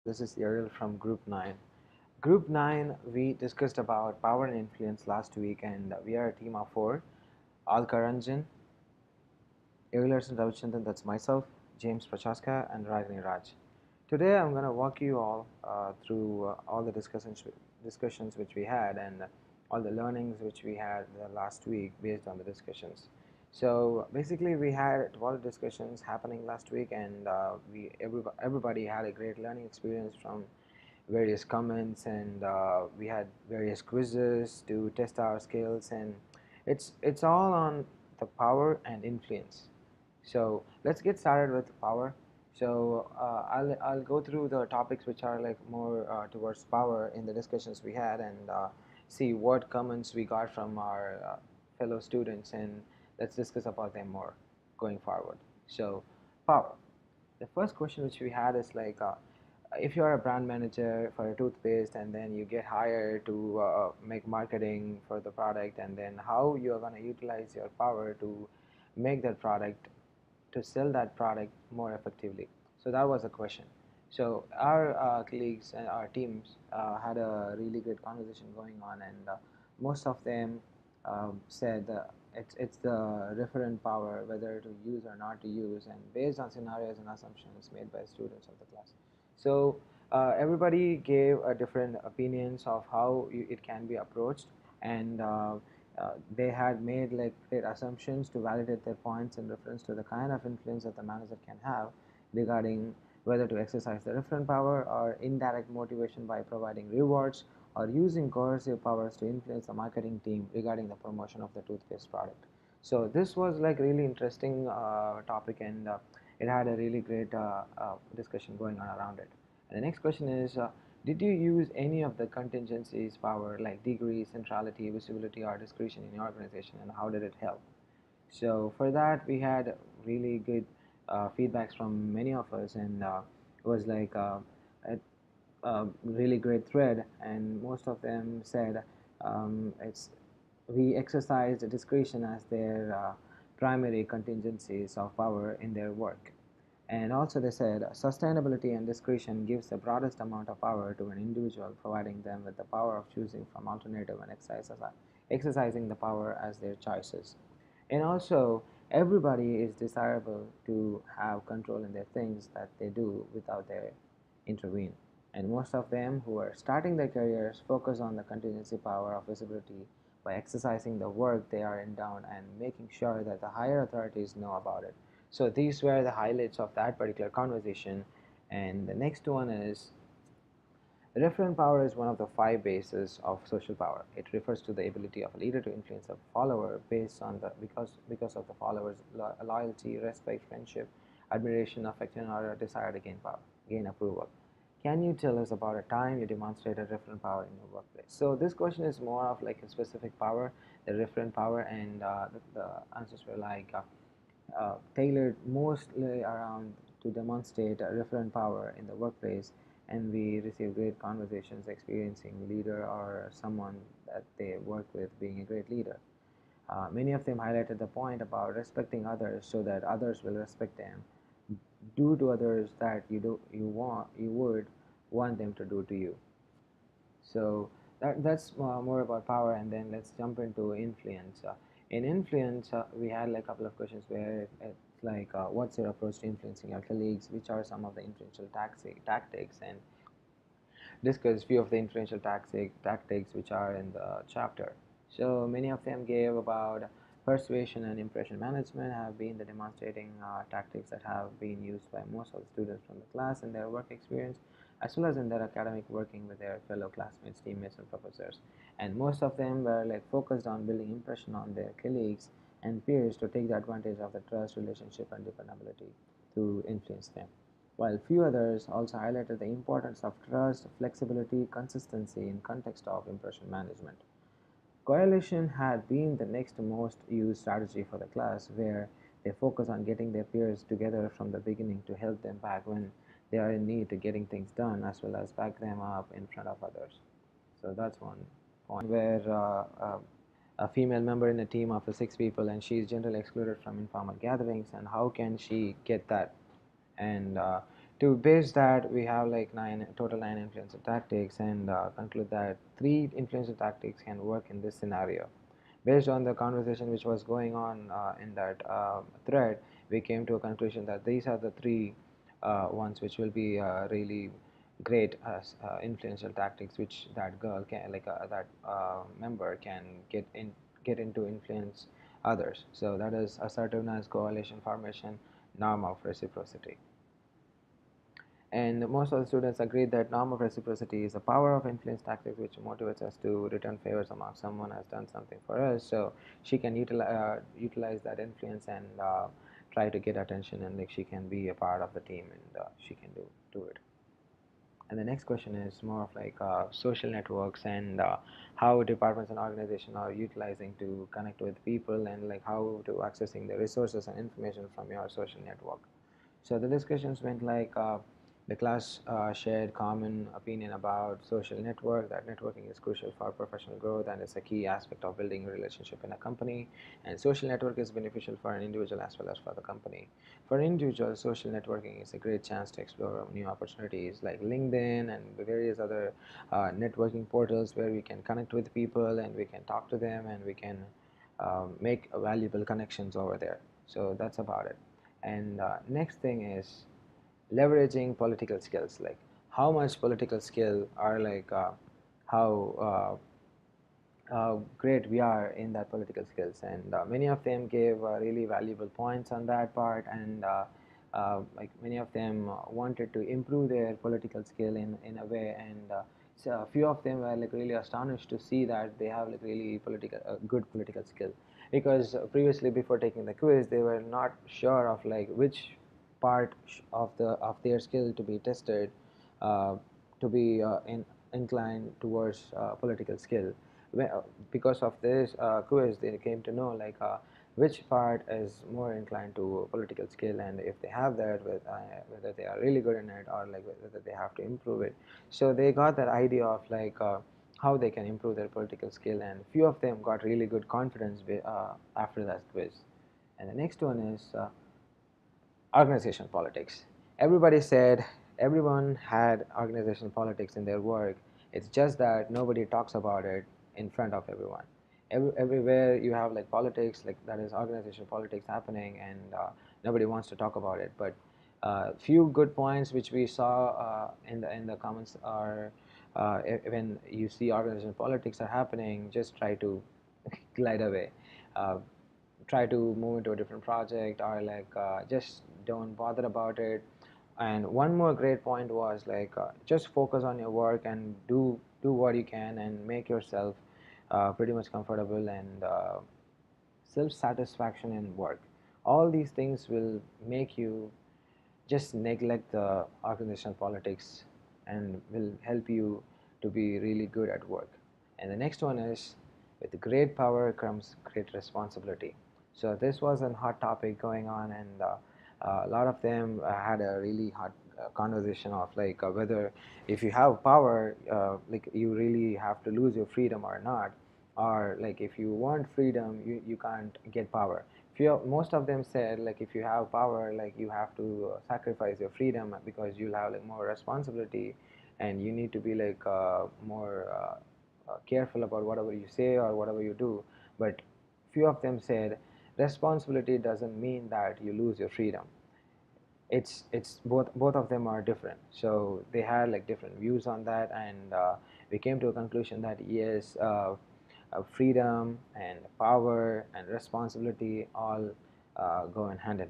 This is Ariel from Group 9. Group 9, we discussed about power and influence last week, and we are a team of four. Alka Ranjan, Ariel Ravichandran, that's myself, James Prachaska, and Ragini Raj. Today, I'm going to walk you all through all the discussions which we had and all the learnings which we had the last week based on the discussions. So basically, we had 12 discussions happening last week, and everybody had a great learning experience from various comments, and we had various quizzes to test our skills, and it's all on the power and influence. So let's get started with power. So I'll go through the topics which are like more towards power in the discussions we had, and see what comments we got from our fellow students, and let's discuss about them more going forward. So power. The first question which we had is like, if you are a brand manager for a toothpaste and then you get hired to make marketing for the product, and then how you are going to utilize your power to make that product, to sell that product more effectively. So that was a question. So our colleagues and our teams had a really great conversation going on, and most of them said it's the referent power, whether to use or not to use, and based on scenarios and assumptions made by students of the class. So everybody gave different opinions of how it can be approached, and they had made like great assumptions to validate their points in reference to the kind of influence that the manager can have regarding whether to exercise the referent power or indirect motivation by providing rewards, or using coercive powers to influence the marketing team regarding the promotion of the toothpaste product. So this was like really interesting topic, and it had a really great discussion going on around it. And the next question is, did you use any of the contingencies power like degree, centrality, visibility, or discretion in your organization, and how did it help? So for that, we had really good feedbacks from many of us, and it was like a really great thread. And most of them said it's we exercised discretion as their primary contingencies of power in their work. And also they said sustainability and discretion gives the broadest amount of power to an individual, providing them with the power of choosing from alternative and exercising the power as their choices. And also everybody is desirable to have control in their things that they do without their intervene. And most of them who are starting their careers focus on the contingency power of visibility by exercising the work they are endowed and making sure that the higher authorities know about it. So these were the highlights of that particular conversation. And the next one is, referent power is one of the five bases of social power. It refers to the ability of a leader to influence a follower based on the because of the follower's loyalty, respect, friendship, admiration, affection, or desire to gain approval. Can you tell us about a time you demonstrated referent power in your workplace? So this question is more of like a specific power, the referent power, and the answers were like tailored mostly around to demonstrate a referent power in the workplace, and we receive great conversations experiencing leader or someone that they work with being a great leader. Many of them highlighted the point about respecting others so that others will respect them. Do to others that you would want them to do to you. So that's more about power, and then let's jump into influence. In influence, we had like a couple of questions where it's like, what's your approach to influencing your colleagues? Which are some of the influential tactics, and discuss few of the influential tactics which are in the chapter. So many of them gave about persuasion and impression management have been the demonstrating tactics that have been used by most of the students from the class in their work experience, as well as in their academic working with their fellow classmates, teammates, and professors. And most of them were like focused on building impression on their colleagues and peers to take the advantage of the trust, relationship, and dependability to influence them, while few others also highlighted the importance of trust, flexibility, consistency in context of impression management. Coalition had been the next most used strategy for the class, where they focus on getting their peers together from the beginning to help them back when they are in need to getting things done, as well as back them up in front of others. So that's one point where a female member in a team of six people, and she is generally excluded from informal gatherings, and how can she get that? And to To base that, we have like total nine influencer tactics, and conclude that three influencer tactics can work in this scenario. Based on the conversation which was going on in that thread, we came to a conclusion that these are the three ones which will be really great as influential tactics, which that girl can, like that member can get into influence others. So that is assertiveness, coalition formation, norm of reciprocity. And most of the students agree that norm of reciprocity is the power of influence tactics which motivates us to return favors among someone has done something for us. So she can utilize that influence and try to get attention, and like she can be a part of the team, and she can do it. And the next question is more of like social networks, and how departments and organizations are utilizing to connect with people, and like how to accessing the resources and information from your social network. So the discussions went like the class shared common opinion about social network, that networking is crucial for professional growth and is a key aspect of building a relationship in a company, and social network is beneficial for an individual as well as for the company. For an individual, social networking is a great chance to explore new opportunities like LinkedIn and various other networking portals where we can connect with people and we can talk to them and we can make valuable connections over there. So that's about it. And next thing is leveraging political skills, like how much political skill are like how great we are in that political skills, and many of them gave really valuable points on that part, and like many of them wanted to improve their political skill in a way, and so a few of them were like really astonished to see that they have like really political good political skill, because previously before taking the quiz they were not sure of like which part of their skill to be tested, uh, to be inclined towards political skill. Because of this quiz they came to know like which part is more inclined to political skill, and if they have that, whether they are really good in it or like whether they have to improve it. So they got that idea of like how they can improve their political skill, and few of them got really good confidence after that quiz. And the next one is organization politics. Everybody said everyone had organization politics in their work. It's just that nobody talks about it in front of everyone. Everywhere you have like politics, like that is organization politics happening, and nobody wants to talk about it. But few good points which we saw in the comments are when you see organization politics are happening, just try to glide away. Uh, Try to move into a different project, or like just don't bother about it. And one more great point was like just focus on your work and do what you can and make yourself pretty much comfortable, and self satisfaction in work. All these things will make you just neglect the organizational politics and will help you to be really good at work. And the next one is, with great power comes great responsibility. So this was a hot topic going on, and a lot of them had a really hot conversation of like whether if you have power, like you really have to lose your freedom or not, or like if you want freedom, you can't get power. Most of them said like if you have power, like you have to sacrifice your freedom because you'll have like more responsibility, and you need to be like more careful about whatever you say or whatever you do. But few of them said responsibility doesn't mean that you lose your freedom. It's both of them are different, so they had like different views on that, and we came to a conclusion that yes, freedom and power and responsibility all go in hand.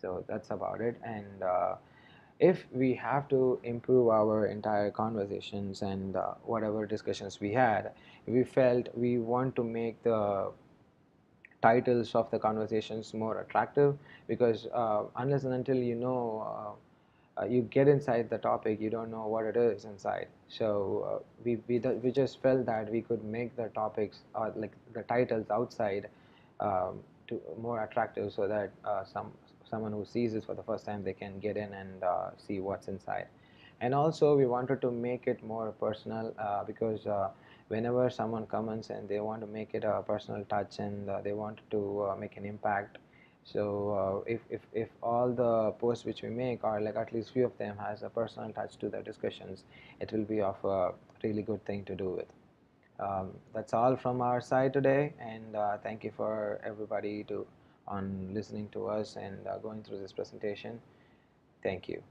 So that's about it. And if we have to improve our entire conversations and whatever discussions we had, we felt we want to make the titles of the conversations more attractive, because unless and until you know you get inside the topic, you don't know what it is inside. So we just felt that we could make the topics like the titles outside to more attractive, so that someone who sees this for the first time, they can get in and see what's inside. And also we wanted to make it more personal, because whenever someone comments and they want to make it a personal touch, and they want to make an impact, So if all the posts which we make, or like at least few of them, has a personal touch to the discussions, it will be of a really good thing to do with. That's all from our side today, and thank you for everybody to on listening to us and going through this presentation. Thank you.